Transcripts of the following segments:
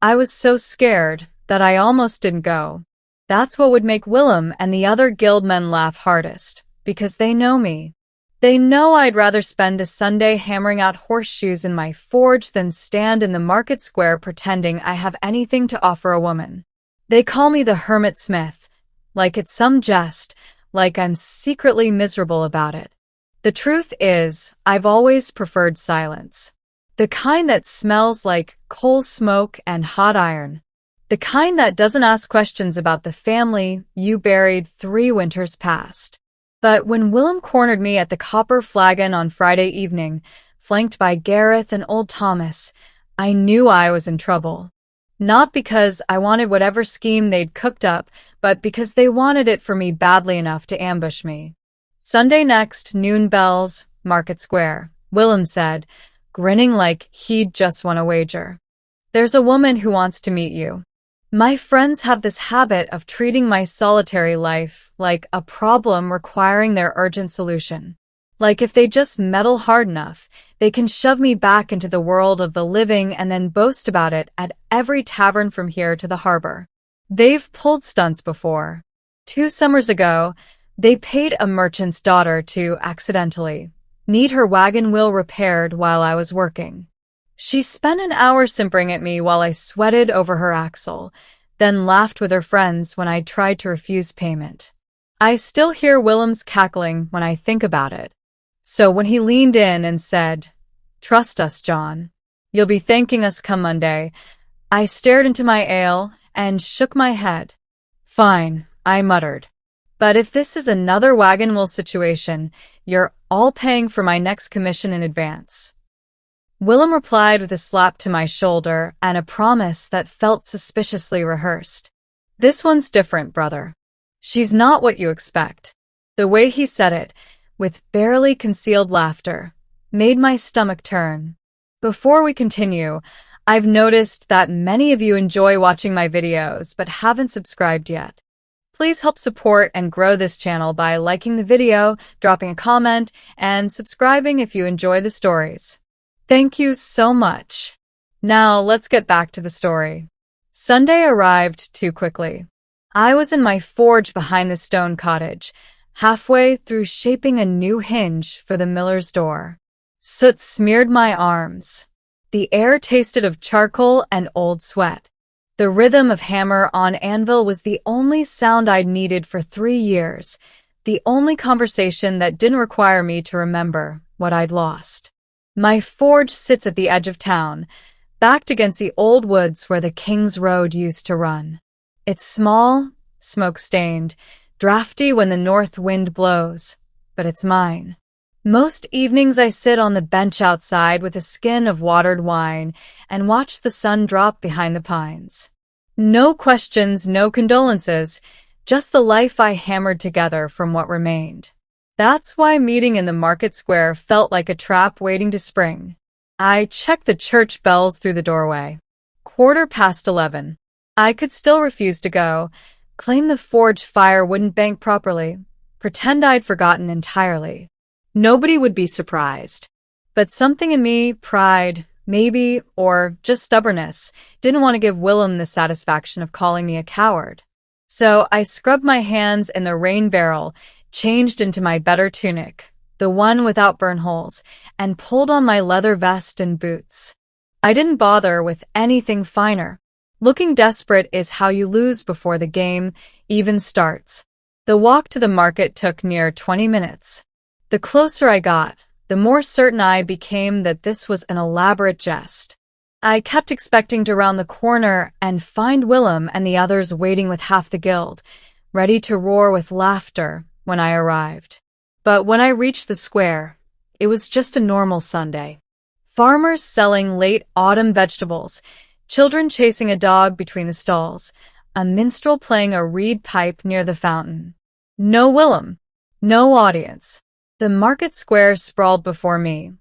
I was so scared that I almost didn't go. That's what would make Willem and the other guildmen laugh hardest, because they know me. They know I'd rather spend a Sunday hammering out horseshoes in my forge than stand in the market square pretending I have anything to offer a woman. They call me the hermit smith, like it's some jest, like I'm secretly miserable about it. The truth is, I've always preferred silence. The kind that smells like coal smoke and hot iron. The kind that doesn't ask questions about the family you buried 3 winters past. But when Willem cornered me at the Copper Flagon on Friday evening, flanked by Gareth and old Thomas, I knew I was in trouble. Not because I wanted whatever scheme they'd cooked up, but because they wanted it for me badly enough to ambush me. Sunday next, noon bells, Market Square, Willem said, grinning like he'd just won a wager. There's a woman who wants to meet you. My friends have this habit of treating my solitary life like a problem requiring their urgent solution. Like if they just meddle hard enough, they can shove me back into the world of the living and then boast about it at every tavern from here to the harbor. They've pulled stunts before. 2 summers ago, they paid a merchant's daughter to accidentally need her wagon wheel repaired while I was working. She spent an hour simpering at me while I sweated over her axle, then laughed with her friends when I tried to refuse payment. I still hear Willem's cackling when I think about it. So when he leaned in and said, "Trust us, John. You'll be thanking us come Monday," I stared into my ale and shook my head. "Fine," I muttered. "But if this is another wagon wheel situation, you're all paying for my next commission in advance." Willem replied with a slap to my shoulder and a promise that felt suspiciously rehearsed. "This one's different, brother. She's not what you expect." The way he said it, with barely concealed laughter, made my stomach turn. Before we continue, I've noticed that many of you enjoy watching my videos but haven't subscribed yet. Please help support and grow this channel by liking the video, dropping a comment, and subscribing if you enjoy the stories. Thank you so much. Now let's get back to the story. Sunday arrived too quickly. I was in my forge behind the stone cottage, halfway through shaping a new hinge for the miller's door. Soot smeared my arms. The air tasted of charcoal and old sweat. The rhythm of hammer on anvil was the only sound I'd needed for 3 years, the only conversation that didn't require me to remember what I'd lost. My forge sits at the edge of town, backed against the old woods where the King's Road used to run. It's small, smoke-stained, drafty when the north wind blows, but it's mine. Most evenings I sit on the bench outside with a skin of watered wine and watch the sun drop behind the pines. No questions, no condolences, just the life I hammered together from what remained. That's why meeting in the market square felt like a trap waiting to spring. I checked the church bells through the doorway. 11:15. I could still refuse to go, claim the forge fire wouldn't bank properly, pretend I'd forgotten entirely. Nobody would be surprised. But something in me, pride, maybe, or just stubbornness, didn't want to give Willem the satisfaction of calling me a coward. So I scrubbed my hands in the rain barrel, changed into my better tunic, the one without burn holes, and pulled on my leather vest and boots. I didn't bother with anything finer. Looking desperate is how you lose before the game even starts. The walk to the market took near 20 minutes. The closer I got, the more certain I became that this was an elaborate jest. I kept expecting to round the corner and find Willem and the others waiting with half the guild, ready to roar with laughter when I arrived. But when I reached the square, it was just a normal Sunday. Farmers selling late autumn vegetables, children chasing a dog between the stalls, a minstrel playing a reed pipe near the fountain. No Willem, no audience. The market square sprawled before me,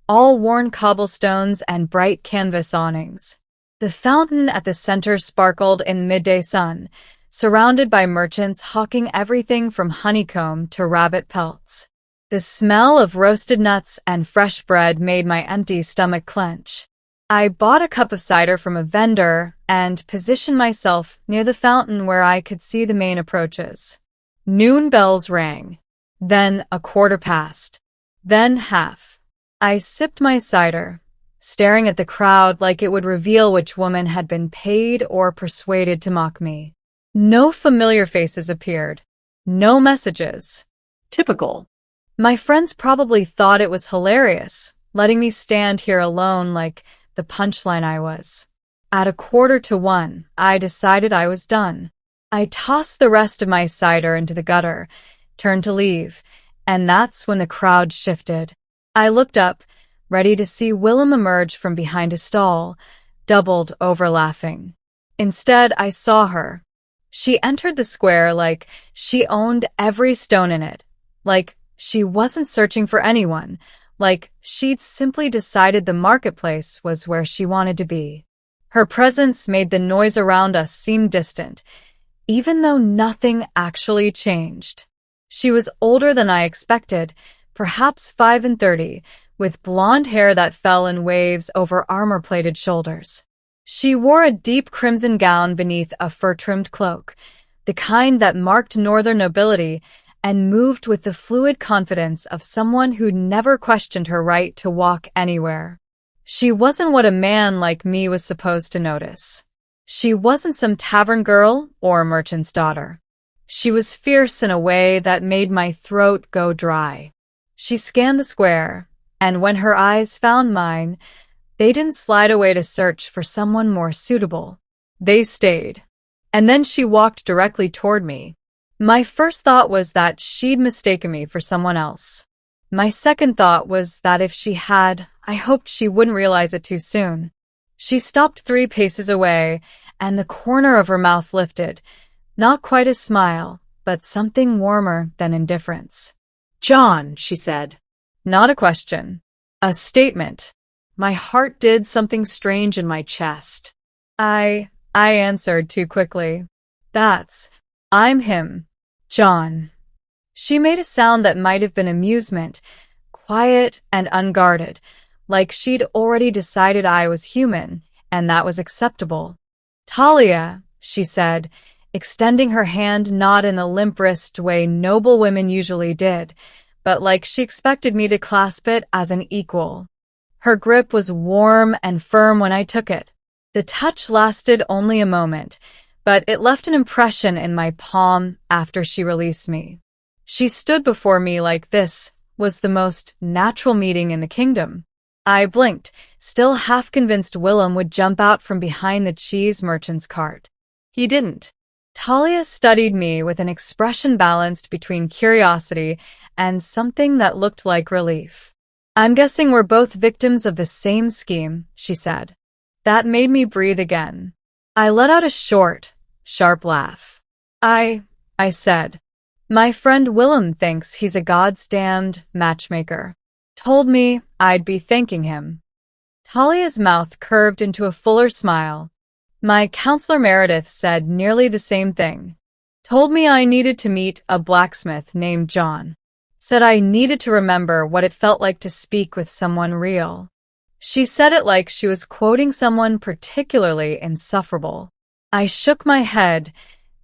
all worn cobblestones and bright canvas awnings. The fountain at the center sparkled in the midday sun, surrounded by merchants hawking everything from honeycomb to rabbit pelts. The smell of roasted nuts and fresh bread made my empty stomach clench. I bought a cup of cider from a vendor and positioned myself near the fountain where I could see the main approaches. Noon bells rang. Then a quarter past. Then half. I sipped my cider, staring at the crowd like it would reveal which woman had been paid or persuaded to mock me. No familiar faces appeared. No messages. Typical. My friends probably thought it was hilarious, letting me stand here alone like the punchline I was. At 1:45, I decided I was done. I tossed the rest of my cider into the gutter, turned to leave, and that's when the crowd shifted. I looked up, ready to see Willem emerge from behind a stall, doubled over laughing. Instead, I saw her. She entered the square like she owned every stone in it, like she wasn't searching for anyone, like she'd simply decided the marketplace was where she wanted to be. Her presence made the noise around us seem distant, even though nothing actually changed. She was older than I expected, perhaps 35, with blonde hair that fell in waves over armor-plated shoulders. She wore a deep crimson gown beneath a fur-trimmed cloak, the kind that marked northern nobility, and moved with the fluid confidence of someone who'd never questioned her right to walk anywhere. She wasn't what a man like me was supposed to notice. She wasn't some tavern girl or merchant's daughter. She was fierce in a way that made my throat go dry. She scanned the square, and when her eyes found mine, they didn't slide away to search for someone more suitable. They stayed. And then she walked directly toward me. My first thought was that she'd mistaken me for someone else. My second thought was that if she had, I hoped she wouldn't realize it too soon. She stopped 3 paces away, and the corner of her mouth lifted. Not quite a smile, but something warmer than indifference. "John," she said. Not a question. A statement. My heart did something strange in my chest. I answered too quickly. I'm him. John. She made a sound that might have been amusement, quiet and unguarded, like she'd already decided I was human, and that was acceptable. Talia, she said, extending her hand not in the limp-wrist way noble women usually did, but like she expected me to clasp it as an equal. Her grip was warm and firm when I took it. The touch lasted only a moment, but it left an impression in my palm after she released me. She stood before me like this was the most natural meeting in the kingdom. I blinked, still half convinced Willem would jump out from behind the cheese merchant's cart. He didn't. Talia studied me with an expression balanced between curiosity and something that looked like relief. "I'm guessing we're both victims of the same scheme," she said. That made me breathe again. I let out a short, sharp laugh. I said, "My friend Willem thinks he's a God's-damned matchmaker. Told me I'd be thanking him." Talia's mouth curved into a fuller smile. "My counselor Meredith said nearly the same thing. Told me I needed to meet a blacksmith named John. Said I needed to remember what it felt like to speak with someone real." She said it like she was quoting someone particularly insufferable. I shook my head,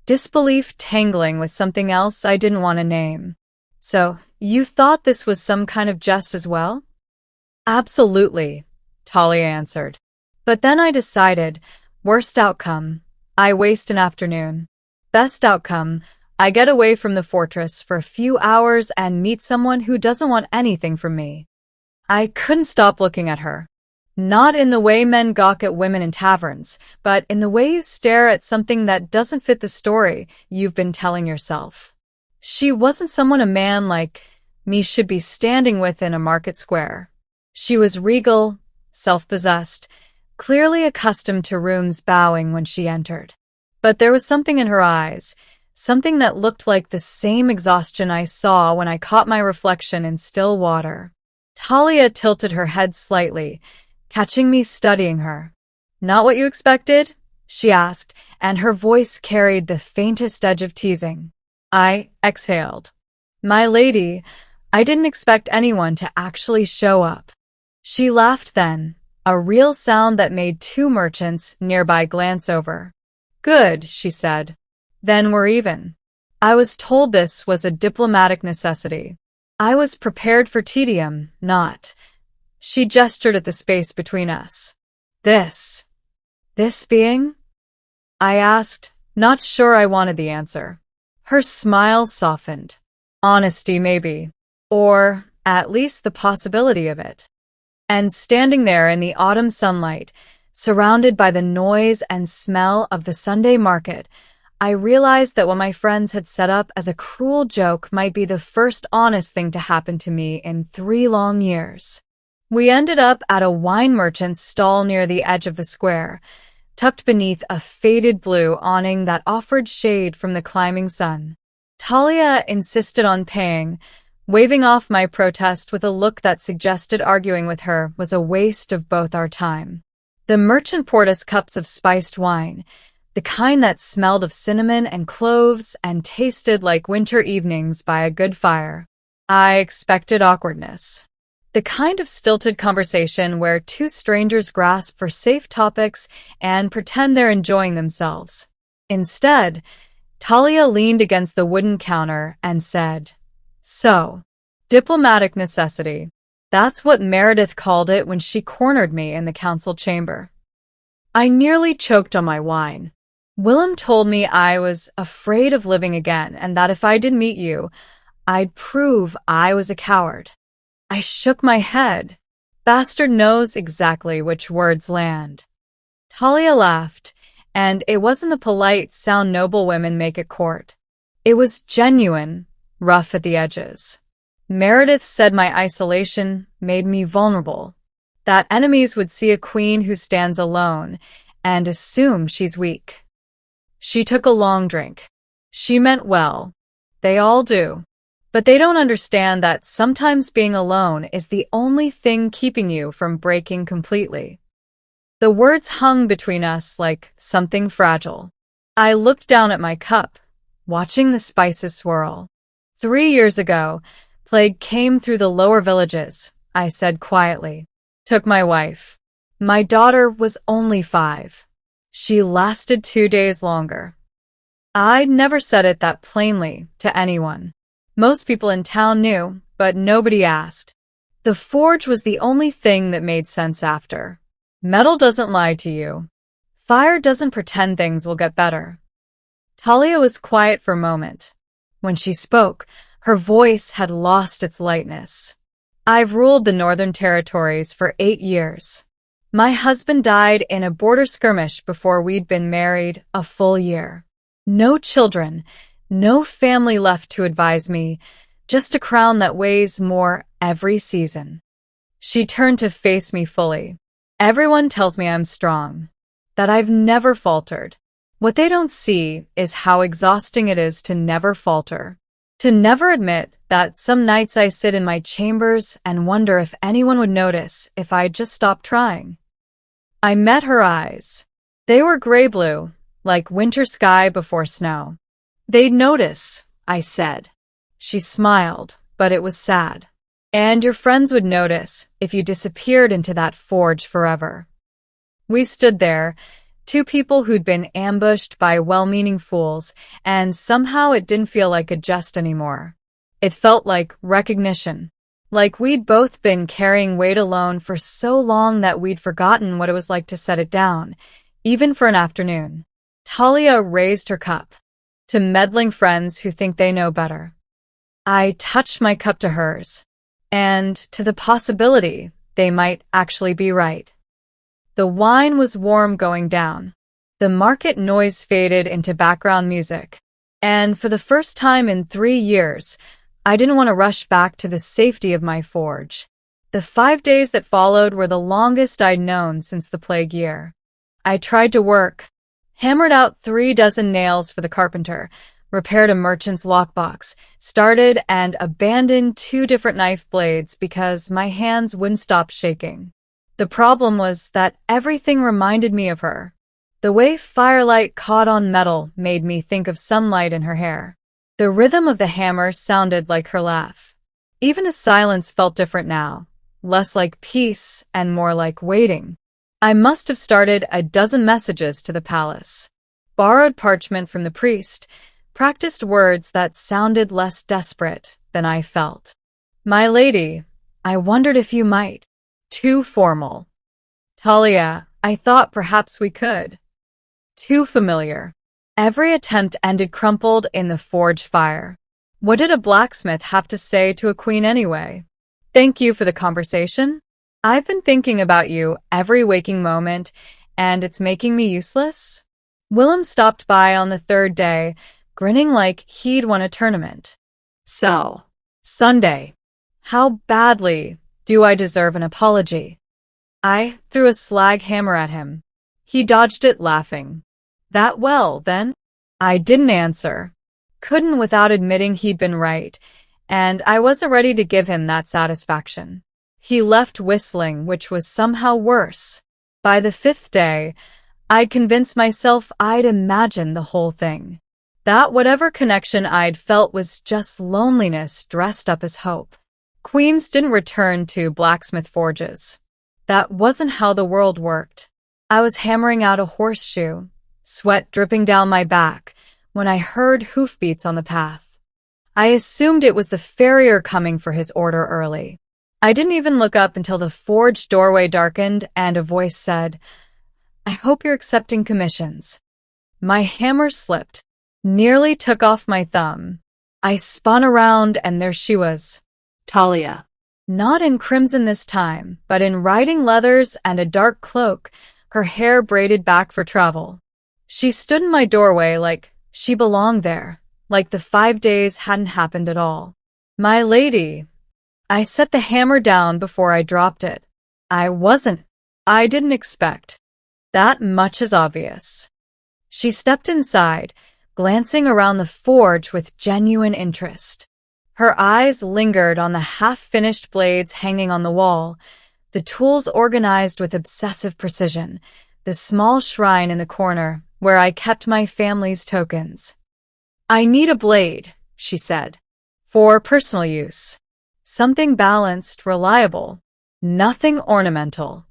disbelief tangling with something else I didn't want to name. "So, you thought this was some kind of jest as well?" "Absolutely," Talia answered. But then I decided, worst outcome, I waste an afternoon. Best outcome, I get away from the fortress for a few hours and meet someone who doesn't want anything from me. I couldn't stop looking at her. Not in the way men gawk at women in taverns, but in the way you stare at something that doesn't fit the story you've been telling yourself. She wasn't someone a man like me should be standing with in a market square. She was regal, self-possessed, clearly accustomed to rooms bowing when she entered. But there was something in her eyes, something that looked like the same exhaustion I saw when I caught my reflection in still water. Talia tilted her head slightly, catching me studying her. "Not what you expected?" she asked, and her voice carried the faintest edge of teasing. I exhaled. "My lady, I didn't expect anyone to actually show up." She laughed then, a real sound that made two merchants nearby glance over. "Good," she said. "Then we're even." I was told this was a diplomatic necessity. I was prepared for tedium, not. She gestured at the space between us. This being? I asked, not sure I wanted the answer. Her smile softened. Honesty, maybe. Or, at least the possibility of it. And standing there in the autumn sunlight, surrounded by the noise and smell of the Sunday market, I realized that what my friends had set up as a cruel joke might be the first honest thing to happen to me in 3 long years. We ended up at a wine merchant's stall near the edge of the square, tucked beneath a faded blue awning that offered shade from the climbing sun. Talia insisted on paying, waving off my protest with a look that suggested arguing with her was a waste of both our time. The merchant poured us cups of spiced wine, the kind that smelled of cinnamon and cloves and tasted like winter evenings by a good fire. I expected awkwardness. The kind of stilted conversation where two strangers grasp for safe topics and pretend they're enjoying themselves. Instead, Talia leaned against the wooden counter and said, "So, diplomatic necessity. That's what Meredith called it when she cornered me in the council chamber." I nearly choked on my wine. Willem told me I was afraid of living again and that if I didn't meet you, I'd prove I was a coward. I shook my head. Bastard knows exactly which words land. Talia laughed, and it wasn't the polite sound noble women make at court. It was genuine, rough at the edges. Meredith said my isolation made me vulnerable, that enemies would see a queen who stands alone and assume she's weak. She took a long drink. She meant well. They all do. But they don't understand that sometimes being alone is the only thing keeping you from breaking completely. The words hung between us like something fragile. I looked down at my cup, watching the spices swirl. 3 years ago, plague came through the lower villages, I said quietly. Took my wife. My daughter was only 5. She lasted 2 days longer. I'd never said it that plainly to anyone. Most people in town knew, but nobody asked. The forge was the only thing that made sense after. Metal doesn't lie to you. Fire doesn't pretend things will get better. Talia was quiet for a moment. When she spoke, her voice had lost its lightness. I've ruled the Northern Territories for 8 years. My husband died in a border skirmish before we'd been married a full year. No children, no family left to advise me, just a crown that weighs more every season. She turned to face me fully. Everyone tells me I'm strong, that I've never faltered. What they don't see is how exhausting it is to never falter, to never admit that some nights I sit in my chambers and wonder if anyone would notice if I'd just stopped trying. I met her eyes. They were gray-blue, like winter sky before snow. They'd notice, I said. She smiled, but it was sad. And your friends would notice if you disappeared into that forge forever. We stood there, 2 people who'd been ambushed by well-meaning fools, and somehow it didn't feel like a jest anymore. It felt like recognition. Like we'd both been carrying weight alone for so long that we'd forgotten what it was like to set it down, even for an afternoon. Talia raised her cup. To meddling friends who think they know better. I touched my cup to hers, and to the possibility they might actually be right. The wine was warm going down. The market noise faded into background music, and for the first time in 3 years, I didn't want to rush back to the safety of my forge. The 5 days that followed were the longest I'd known since the plague year. I tried to work, hammered out 3 dozen nails for the carpenter, repaired a merchant's lockbox, started and abandoned 2 different knife blades because my hands wouldn't stop shaking. The problem was that everything reminded me of her. The way firelight caught on metal made me think of sunlight in her hair. The rhythm of the hammer sounded like her laugh. Even the silence felt different now, less like peace and more like waiting. I must have started a dozen messages to the palace, borrowed parchment from the priest, practiced words that sounded less desperate than I felt. My lady, I wondered if you might. Too formal. Talia, I thought perhaps we could. Too familiar. Every attempt ended crumpled in the forge fire. What did a blacksmith have to say to a queen anyway? Thank you for the conversation. I've been thinking about you every waking moment, and it's making me useless. Willem stopped by on the third day, grinning like he'd won a tournament. So, Sunday. How badly do I deserve an apology? I threw a slag hammer at him. He dodged it, laughing. That well, then? I didn't answer. Couldn't without admitting he'd been right, and I wasn't ready to give him that satisfaction. He left whistling, which was somehow worse. By the fifth day, I'd convinced myself I'd imagined the whole thing. That whatever connection I'd felt was just loneliness dressed up as hope. Queens didn't return to blacksmith forges. That wasn't how the world worked. I was hammering out a horseshoe, sweat dripping down my back, when I heard hoofbeats on the path. I assumed it was the farrier coming for his order early. I didn't even look up until the forge doorway darkened and a voice said, I hope you're accepting commissions. My hammer slipped, nearly took off my thumb. I spun around and there she was. Talia. Not in crimson this time, but in riding leathers and a dark cloak, her hair braided back for travel. She stood in my doorway like she belonged there, like the 5 days hadn't happened at all. My lady. I set the hammer down before I dropped it. I didn't expect. That much is obvious. She stepped inside, glancing around the forge with genuine interest. Her eyes lingered on the half-finished blades hanging on the wall, the tools organized with obsessive precision, the small shrine in the corner where I kept my family's tokens. I need a blade, she said, for personal use. Something balanced, reliable, nothing ornamental.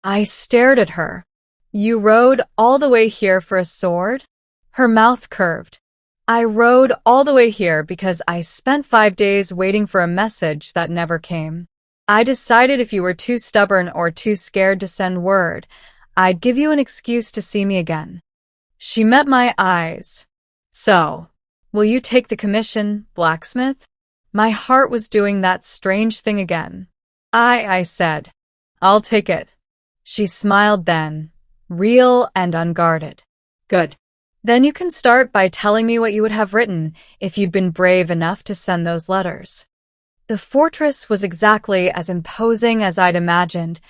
I stared at her. You rode all the way here for a sword? Her mouth curved. I rode all the way here because I spent 5 days waiting for a message that never came. I decided if you were too stubborn or too scared to send word, I'd give you an excuse to see me again. She met my eyes. So, will you take the commission, blacksmith? My heart was doing that strange thing again. I said. I'll take it. She smiled then, real and unguarded. Good. Then you can start by telling me what you would have written if you'd been brave enough to send those letters. The fortress was exactly as imposing as I'd imagined,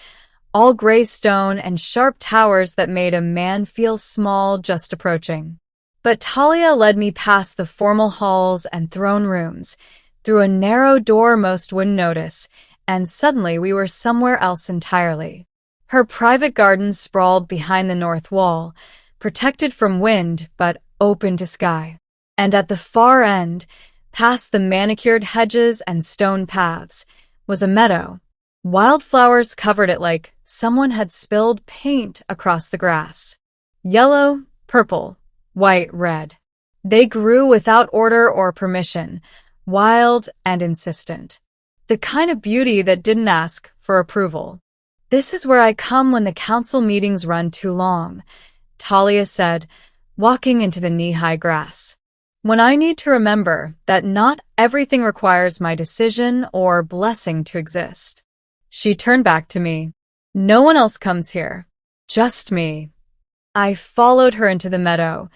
all gray stone and sharp towers that made a man feel small just approaching. But Talia led me past the formal halls and throne rooms, through a narrow door most wouldn't notice, and suddenly we were somewhere else entirely. Her private garden sprawled behind the north wall, protected from wind but open to sky. And at the far end, past the manicured hedges and stone paths, was a meadow. Wildflowers covered it like someone had spilled paint across the grass. Yellow, purple, white, red. They grew without order or permission, wild and insistent. The kind of beauty that didn't ask for approval. This is where I come when the council meetings run too long, Talia said, walking into the knee-high grass. When I need to remember that not everything requires my decision or blessing to exist. She turned back to me. No one else comes here. Just me. I followed her into the meadow,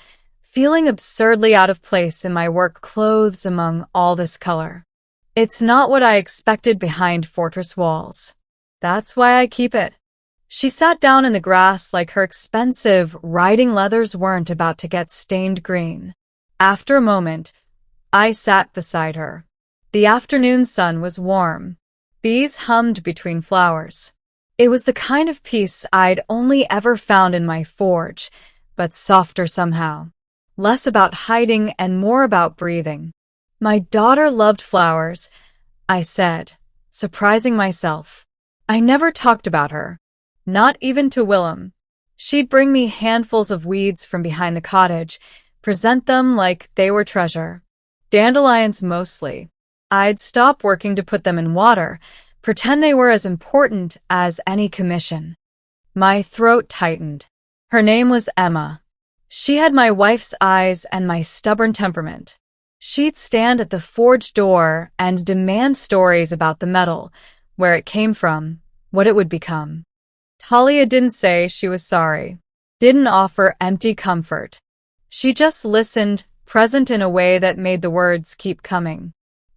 feeling absurdly out of place in my work clothes among all this color. It's not what I expected behind fortress walls. That's why I keep it. She sat down in the grass like her expensive riding leathers weren't about to get stained green. After a moment, I sat beside her. The afternoon sun was warm. Bees hummed between flowers. It was the kind of peace I'd only ever found in my forge, but softer somehow. Less about hiding and more about breathing. My daughter loved flowers, I said, surprising myself. I never talked about her. Not even to Willem. She'd bring me handfuls of weeds from behind the cottage, present them like they were treasure. Dandelions mostly. I'd stop working to put them in water, pretend they were as important as any commission. My throat tightened. Her name was Emma. She had my wife's eyes and my stubborn temperament. She'd stand at the forge door and demand stories about the metal, where it came from, what it would become. Talia didn't say she was sorry, didn't offer empty comfort. She just listened, present in a way that made the words keep coming.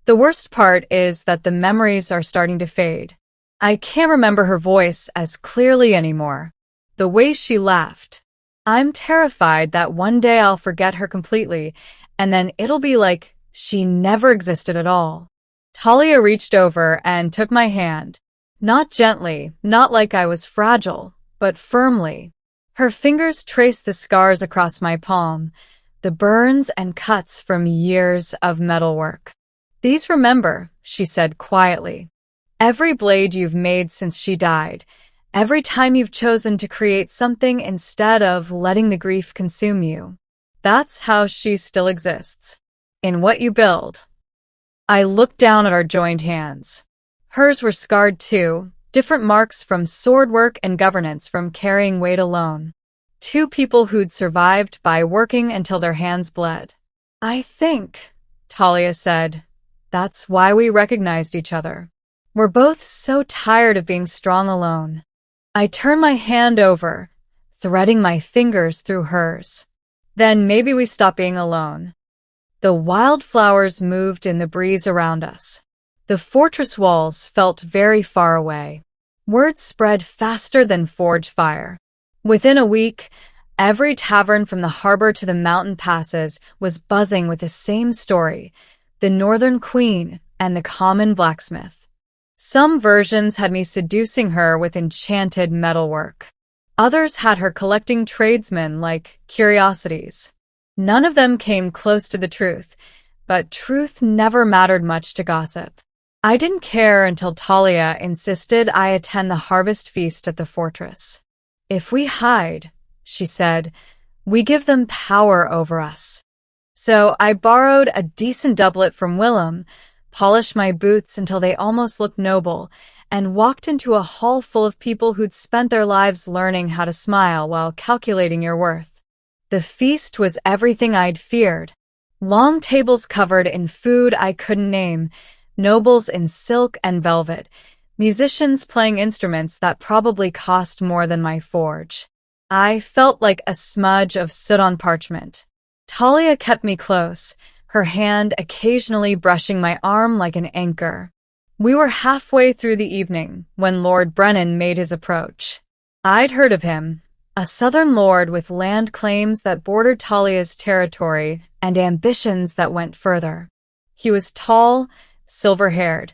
The worst part is that the memories are starting to fade. I can't remember her voice as clearly anymore. The way she laughed. I'm terrified that one day I'll forget her completely, and then it'll be like she never existed at all. Talia reached over and took my hand. Not gently, not like I was fragile, but firmly. Her fingers traced the scars across my palm, the burns and cuts from years of metalwork. These remember, she said quietly. Every blade you've made since she died, every time you've chosen to create something instead of letting the grief consume you. That's how she still exists. In what you build. I looked down at our joined hands. Hers were scarred too, different marks from sword work and governance from carrying weight alone. Two people who'd survived by working until their hands bled. I think, Talia said, that's why we recognized each other. We're both so tired of being strong alone. I turned my hand over, threading my fingers through hers. Then maybe we stop being alone. The wildflowers moved in the breeze around us. The fortress walls felt very far away. Word spread faster than forge fire. Within a week, every tavern from the harbor to the mountain passes was buzzing with the same story, the Northern Queen and the common blacksmith. Some versions had me seducing her with enchanted metalwork. Others had her collecting tradesmen like curiosities. None of them came close to the truth, but truth never mattered much to gossip. I didn't care until Talia insisted I attend the harvest feast at the fortress. If we hide, she said, we give them power over us. So I borrowed a decent doublet from Willem, polished my boots until they almost looked noble, and walked into a hall full of people who'd spent their lives learning how to smile while calculating your worth. The feast was everything I'd feared. Long tables covered in food I couldn't name, nobles in silk and velvet, musicians playing instruments that probably cost more than my forge. I felt like a smudge of soot on parchment. Talia kept me close, her hand occasionally brushing my arm like an anchor. We were halfway through the evening when Lord Brennan made his approach. I'd heard of him, a southern lord with land claims that bordered Talia's territory and ambitions that went further. He was tall, silver-haired,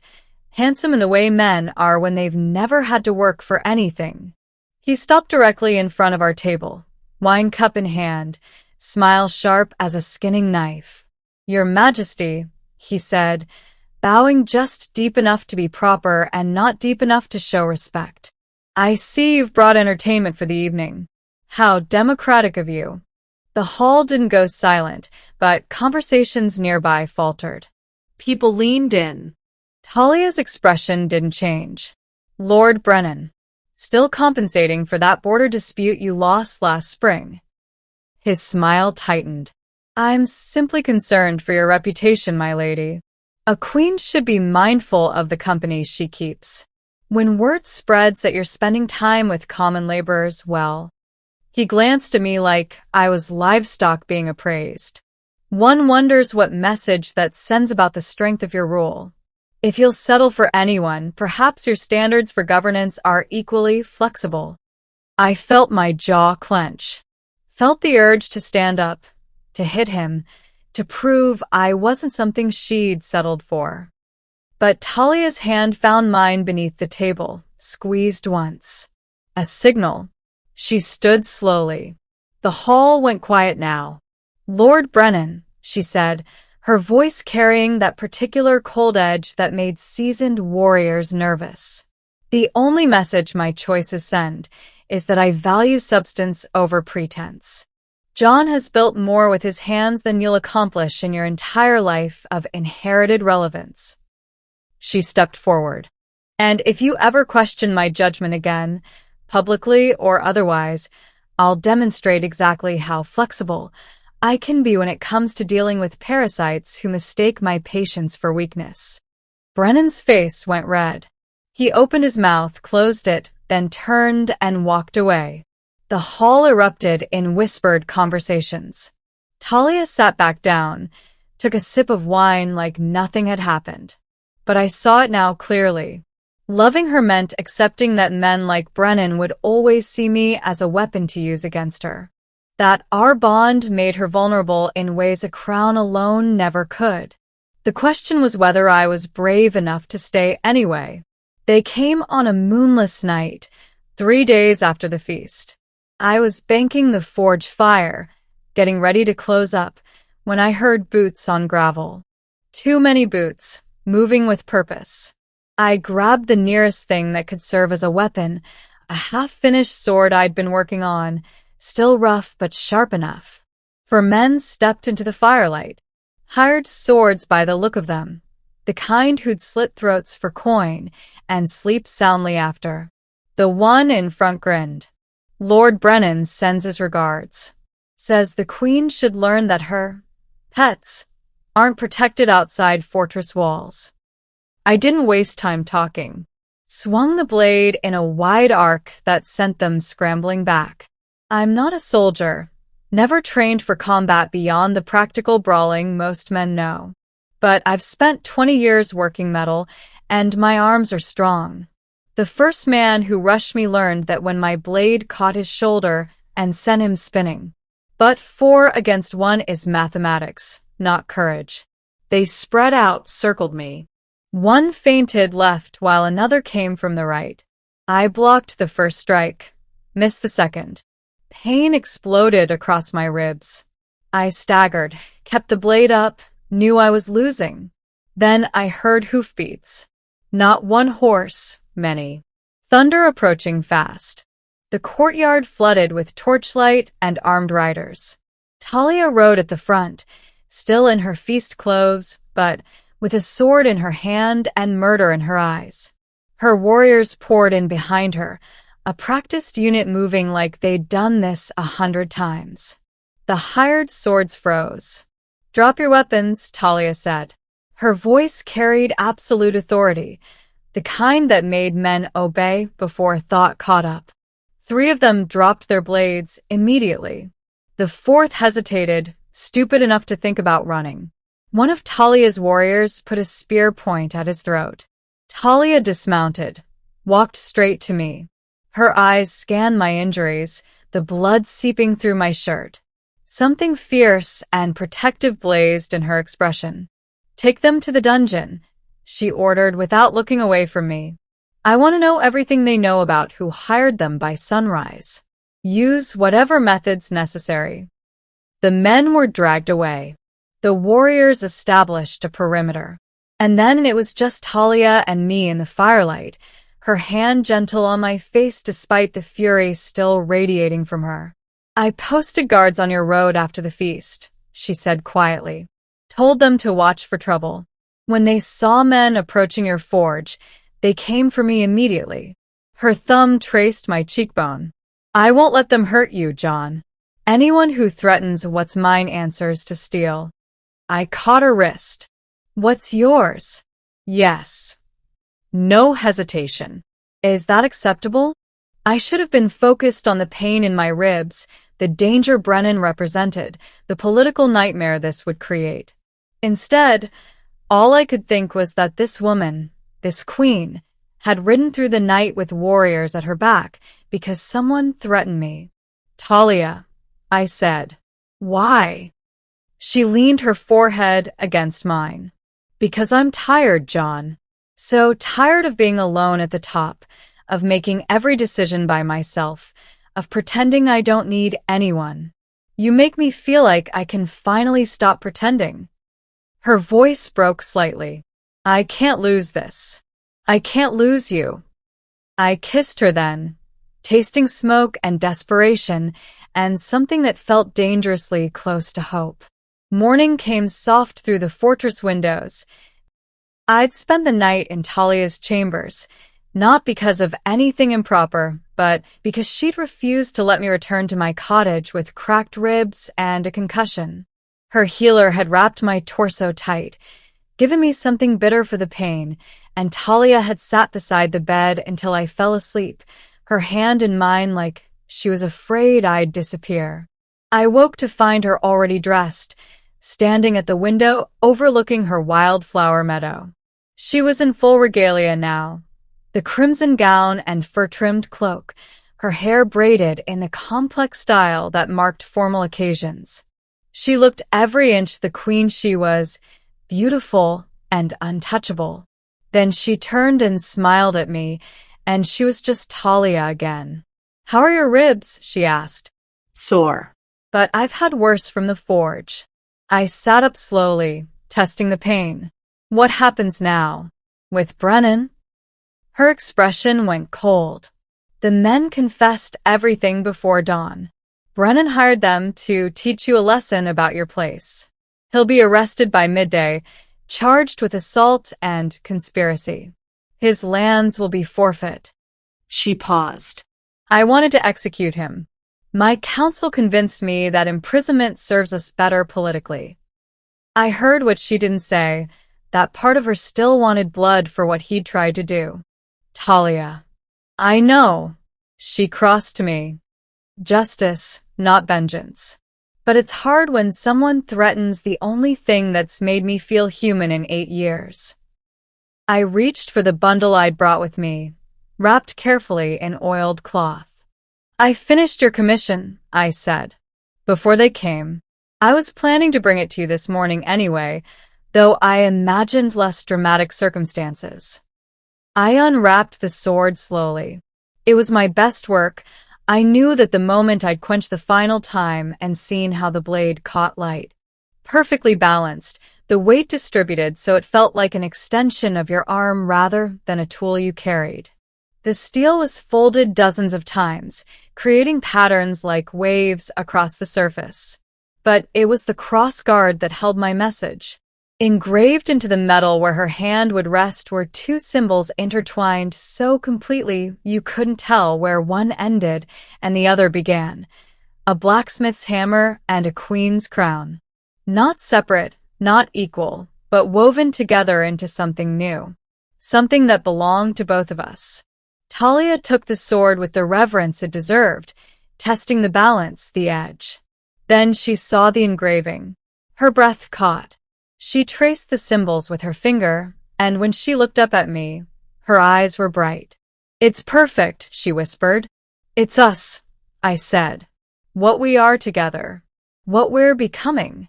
handsome in the way men are when they've never had to work for anything. He stopped directly in front of our table, wine cup in hand, smile sharp as a skinning knife. Your Majesty, he said, bowing just deep enough to be proper and not deep enough to show respect. I see you've brought entertainment for the evening. How democratic of you. The hall didn't go silent, but conversations nearby faltered. People leaned in. Talia's expression didn't change. Lord Brennan, still compensating for that border dispute you lost last spring. His smile tightened. I'm simply concerned for your reputation, my lady. A queen should be mindful of the company she keeps. When word spreads that you're spending time with common laborers, well, he glanced at me like I was livestock being appraised. One wonders what message that sends about the strength of your rule. If you'll settle for anyone, perhaps your standards for governance are equally flexible. I felt my jaw clench. Felt the urge to stand up, to hit him, to prove I wasn't something she'd settled for. But Talia's hand found mine beneath the table, squeezed once. A signal. She stood slowly. The hall went quiet now. Lord Brennan, she said, her voice carrying that particular cold edge that made seasoned warriors nervous. The only message my choices send is that I value substance over pretense. John has built more with his hands than you'll accomplish in your entire life of inherited relevance. She stepped forward. And if you ever question my judgment again, publicly or otherwise, I'll demonstrate exactly how flexible I can be when it comes to dealing with parasites who mistake my patience for weakness. Brennan's face went red. He opened his mouth, closed it, then turned and walked away. The hall erupted in whispered conversations. Talia sat back down, took a sip of wine like nothing had happened. But I saw it now clearly. Loving her meant accepting that men like Brennan would always see me as a weapon to use against her. That our bond made her vulnerable in ways a crown alone never could. The question was whether I was brave enough to stay anyway. They came on a moonless night, 3 days after the feast. I was banking the forge fire, getting ready to close up, when I heard boots on gravel. Too many boots, moving with purpose. I grabbed the nearest thing that could serve as a weapon, a half-finished sword I'd been working on, still rough but sharp enough. For men stepped into the firelight, hired swords by the look of them, the kind who'd slit throats for coin and sleep soundly after. The one in front grinned. Lord Brennan sends his regards. Says the Queen should learn that her pets aren't protected outside fortress walls. I didn't waste time talking. Swung the blade in a wide arc that sent them scrambling back. I'm not a soldier, never trained for combat beyond the practical brawling most men know. But I've spent 20 years working metal, and my arms are strong. The first man who rushed me learned that when my blade caught his shoulder and sent him spinning. But 4 against 1 is mathematics, not courage. They spread out, circled me. One fainted left while another came from the right. I blocked the first strike, missed the second. Pain exploded across my ribs. I staggered, kept the blade up, knew I was losing. Then I heard hoofbeats. Not one horse, many. Thunder approaching fast. The courtyard flooded with torchlight and armed riders. Talia rode at the front, still in her feast clothes, but with a sword in her hand and murder in her eyes. Her warriors poured in behind her, a practiced unit moving like they'd done this 100 times. The hired swords froze. "Drop your weapons," Talia said. Her voice carried absolute authority, the kind that made men obey before thought caught up. 3 of them dropped their blades immediately. The 4th hesitated, stupid enough to think about running. One of Talia's warriors put a spear point at his throat. Talia dismounted, walked straight to me. Her eyes scanned my injuries, the blood seeping through my shirt. Something fierce and protective blazed in her expression. "Take them to the dungeon," she ordered without looking away from me. "I want to know everything they know about who hired them by sunrise. Use whatever methods necessary." The men were dragged away. The warriors established a perimeter. And then it was just Talia and me in the firelight, her hand gentle on my face despite the fury still radiating from her. "I posted guards on your road after the feast," she said quietly. "Told them to watch for trouble. When they saw men approaching your forge, they came for me immediately." Her thumb traced my cheekbone. "I won't let them hurt you, John. Anyone who threatens what's mine answers to steal." I caught her wrist. "What's yours?" "Yes." No hesitation. Is that acceptable? I should have been focused on the pain in my ribs, the danger Brennan represented, the political nightmare this would create. Instead, all I could think was that this woman, this queen, had ridden through the night with warriors at her back because someone threatened me. "Talia," I said. "Why?" She leaned her forehead against mine. "Because I'm tired, John. So tired of being alone at the top, of making every decision by myself, of pretending I don't need anyone. You make me feel like I can finally stop pretending." Her voice broke slightly. "I can't lose this. I can't lose you." I kissed her then, tasting smoke and desperation, and something that felt dangerously close to hope. Morning came soft through the fortress windows. I'd spent the night in Talia's chambers, not because of anything improper, but because she'd refused to let me return to my cottage with cracked ribs and a concussion. Her healer had wrapped my torso tight, given me something bitter for the pain, and Talia had sat beside the bed until I fell asleep, her hand in mine like she was afraid I'd disappear. I woke to find her already dressed, standing at the window overlooking her wildflower meadow. She was in full regalia now, the crimson gown and fur-trimmed cloak, her hair braided in the complex style that marked formal occasions. She looked every inch the queen she was, beautiful and untouchable. Then she turned and smiled at me, and she was just Talia again. "How are your ribs?" she asked. Sore. "But I've had worse from the forge." I sat up slowly, testing the pain. "What happens now?" "With Brennan?" Her expression went cold. "The men confessed everything before dawn. Brennan hired them to teach you a lesson about your place. He'll be arrested by midday, charged with assault and conspiracy. His lands will be forfeit." She paused. I wanted to execute him. My counsel convinced me that imprisonment serves us better politically. I heard what she didn't say. That part of her still wanted blood for what he'd tried to do. "Talia." "I know." She crossed to me. "Justice, not vengeance. But it's hard when someone threatens the only thing that's made me feel human in 8 years. I reached for the bundle I'd brought with me, wrapped carefully in oiled cloth. "I finished your commission," I said. "Before they came. I was planning to bring it to you this morning anyway, though I imagined less dramatic circumstances." I unwrapped the sword slowly. It was my best work. I knew that the moment I'd quenched the final time and seen how the blade caught light. Perfectly balanced, the weight distributed so it felt like an extension of your arm rather than a tool you carried. The steel was folded dozens of times, creating patterns like waves across the surface. But it was the cross-guard that held my message. Engraved into the metal where her hand would rest were 2 symbols intertwined so completely you couldn't tell where one ended and the other began. A blacksmith's hammer and a queen's crown. Not separate, not equal, but woven together into something new. Something that belonged to both of us. Talia took the sword with the reverence it deserved, testing the balance, the edge. Then she saw the engraving. Her breath caught. She traced the symbols with her finger, and when she looked up at me, her eyes were bright. "It's perfect," she whispered. "It's us," I said. "What we are together. What we're becoming."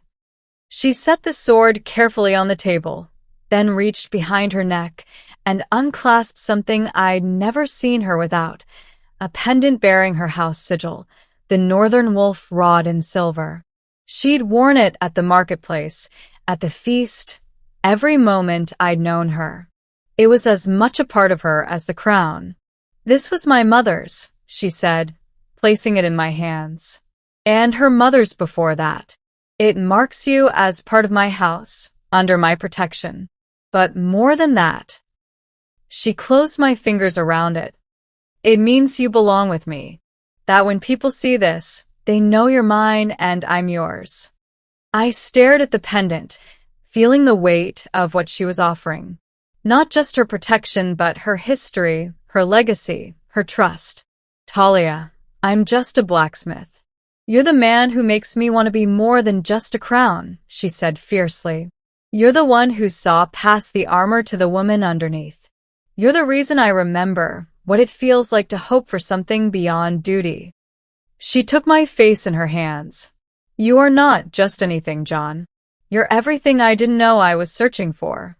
She set the sword carefully on the table, then reached behind her neck and unclasped something I'd never seen her without, a pendant bearing her house sigil, the northern wolf wrought in silver. She'd worn it at the marketplace, at the feast, every moment I'd known her. It was as much a part of her as the crown. "This was my mother's," she said, placing it in my hands. "And her mother's before that. It marks you as part of my house, under my protection. But more than that." She closed my fingers around it. "It means you belong with me. That when people see this, they know you're mine and I'm yours." I stared at the pendant, feeling the weight of what she was offering. Not just her protection, but her history, her legacy, her trust. "Talia, I'm just a blacksmith. You're the man who makes me want to be more than just a crown," she said fiercely. "You're the one who saw past the armor to the woman underneath. You're the reason I remember what it feels like to hope for something beyond duty." She took my face in her hands. "You are not just anything, John. You're everything I didn't know I was searching for."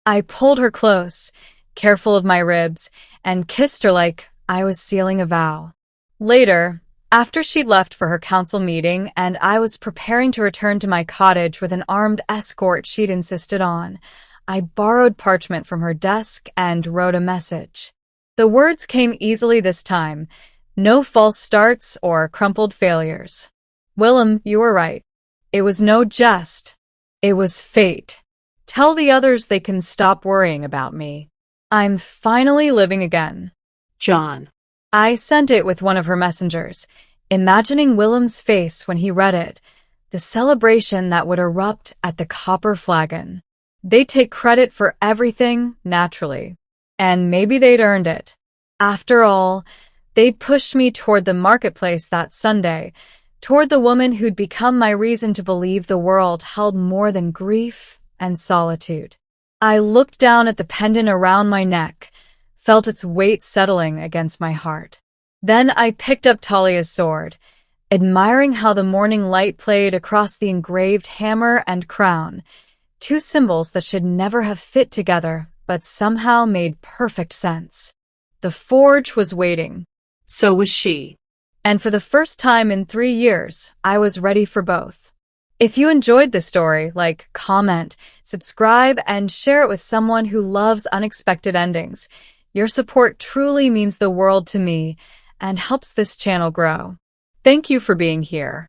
I pulled her close, careful of my ribs, and kissed her like I was sealing a vow. Later, after she'd left for her council meeting and I was preparing to return to my cottage with an armed escort she'd insisted on, I borrowed parchment from her desk and wrote a message. The words came easily this time. No false starts or crumpled failures. Willem, you were right. It was no jest. It was fate. Tell the others they can stop worrying about me. I'm finally living again. John. I sent it with one of her messengers, imagining Willem's face when he read it, the celebration that would erupt at the copper flagon. They take credit for everything, naturally. And maybe they'd earned it. After all, they'd pushed me toward the marketplace that Sunday, toward the woman who'd become my reason to believe the world held more than grief and solitude. I looked down at the pendant around my neck, felt its weight settling against my heart. Then I picked up Talia's sword, admiring how the morning light played across the engraved hammer and crown, two symbols that should never have fit together but somehow made perfect sense. The forge was waiting. So was she. And for the first time in 3 years, I was ready for both. If you enjoyed this story, comment, subscribe, and share it with someone who loves unexpected endings. Your support truly means the world to me and helps this channel grow. Thank you for being here.